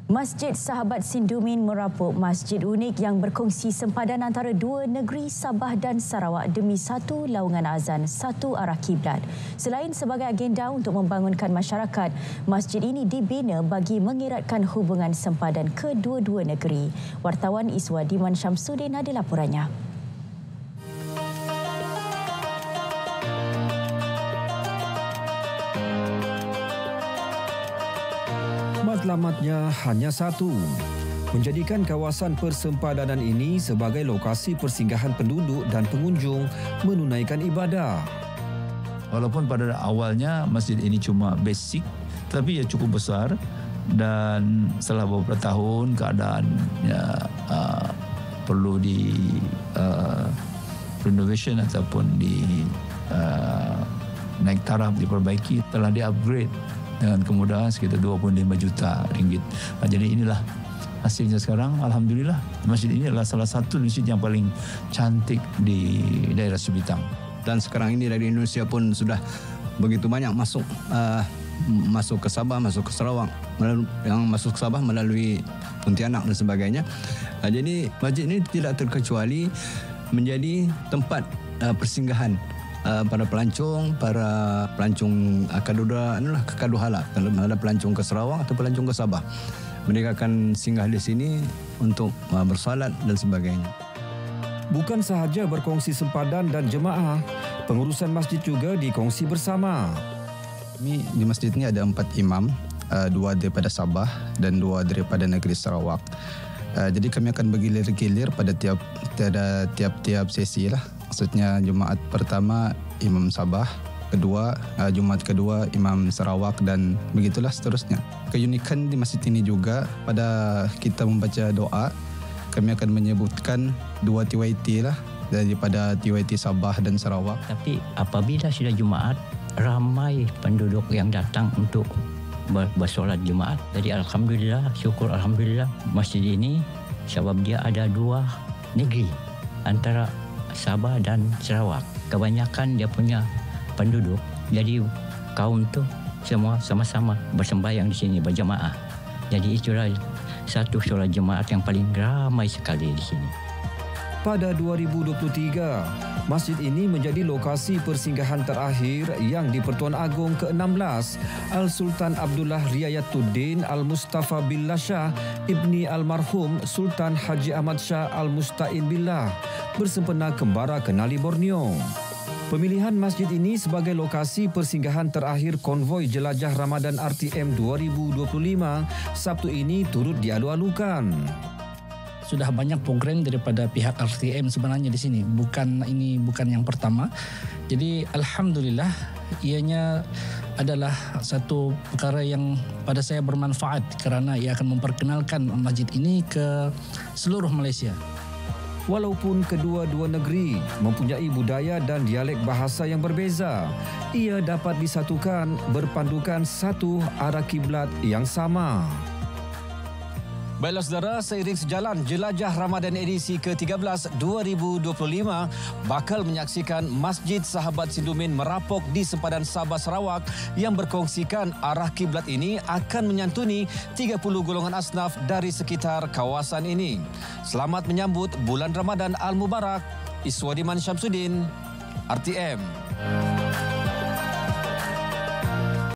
Masjid Sahabat Sindumin Merapuk, masjid unik yang berkongsi sempadan antara dua negeri Sabah dan Sarawak demi satu laungan azan, satu arah kiblat. Selain sebagai agenda untuk membangunkan masyarakat, masjid ini dibina bagi mengeratkan hubungan sempadan kedua-dua negeri. Wartawan Iswadiman Syamsuddin ada laporannya. Matlamatnya hanya satu, menjadikan kawasan persempadanan ini sebagai lokasi persinggahan penduduk dan pengunjung menunaikan ibadah. Walaupun pada awalnya masjid ini cuma basic, tapi ia cukup besar dan setelah beberapa tahun keadaannya perlu di renovation ataupun di naik taraf, diperbaiki, telah di-upgrade dengan kemudahan sekitar 25 juta ringgit. Jadi inilah hasilnya sekarang. Alhamdulillah, masjid ini adalah salah satu masjid yang paling cantik di daerah Subitang. Dan sekarang ini dari Indonesia pun sudah begitu banyak masuk ke Sabah, masuk ke Sarawak, yang masuk ke Sabah melalui Pontianak dan sebagainya. Jadi masjid ini tidak terkecuali menjadi tempat persinggahan para pelancong Kaduhala, ada pelancong ke Sarawak atau pelancong ke Sabah. Mereka akan singgah di sini untuk bersalat dan sebagainya. Bukan sahaja berkongsi sempadan dan jemaah, pengurusan masjid juga dikongsi bersama. Di masjid ini ada 4 imam, 2 daripada Sabah dan 2 daripada negeri Sarawak. Jadi kami akan bergilir-gilir pada tiap-tiap sesi lah. Maksudnya Jumaat pertama Imam Sabah, Jumaat kedua Imam Sarawak dan begitulah seterusnya. Keunikan di masjid ini juga pada kita membaca doa, kami akan menyebutkan 2 TYT lah daripada TYT Sabah dan Sarawak. Tapi apabila sudah Jumaat, ramai penduduk yang datang untuk bersolat Jumaat. Jadi Alhamdulillah, syukur Alhamdulillah, masjid ini sebab dia ada 2 negeri antara Sabah dan Sarawak. Kebanyakan dia punya penduduk. Jadi kaum tu semua sama-sama bersembahyang di sini berjemaah. Jadi itulah satu solat jemaat yang paling ramai sekali di sini. Pada 2023, masjid ini menjadi lokasi persinggahan terakhir yang di-Pertuan Agong ke-16 Al-Sultan Abdullah Riayatuddin Al-Mustafa Billah Shah Ibni Almarhum Sultan Haji Ahmad Shah Al-Musta'in Billah bersempena kembara Kenali Borneo. Pemilihan masjid ini sebagai lokasi persinggahan terakhir konvoi jelajah Ramadan RTM 2025 Sabtu ini turut dialu-alukan. Sudah banyak program daripada pihak RTM sebenarnya di sini. Ini bukan yang pertama. Jadi alhamdulillah ianya adalah satu perkara yang pada saya bermanfaat kerana ia akan memperkenalkan masjid ini ke seluruh Malaysia. Walaupun kedua-dua negeri mempunyai budaya dan dialek bahasa yang berbeza, ia dapat disatukan berpandukan satu arah kiblat yang sama. Baiklah saudara, seiring sejalan jelajah Ramadan edisi ke-13 2025 bakal menyaksikan Masjid Sahabat Sindumin Merapuk di sempadan Sabah Sarawak yang berkongsikan arah kiblat ini akan menyantuni 30 golongan asnaf dari sekitar kawasan ini. Selamat menyambut bulan Ramadan Al-Mubarak. Iswadiman Syamsuddin, RTM.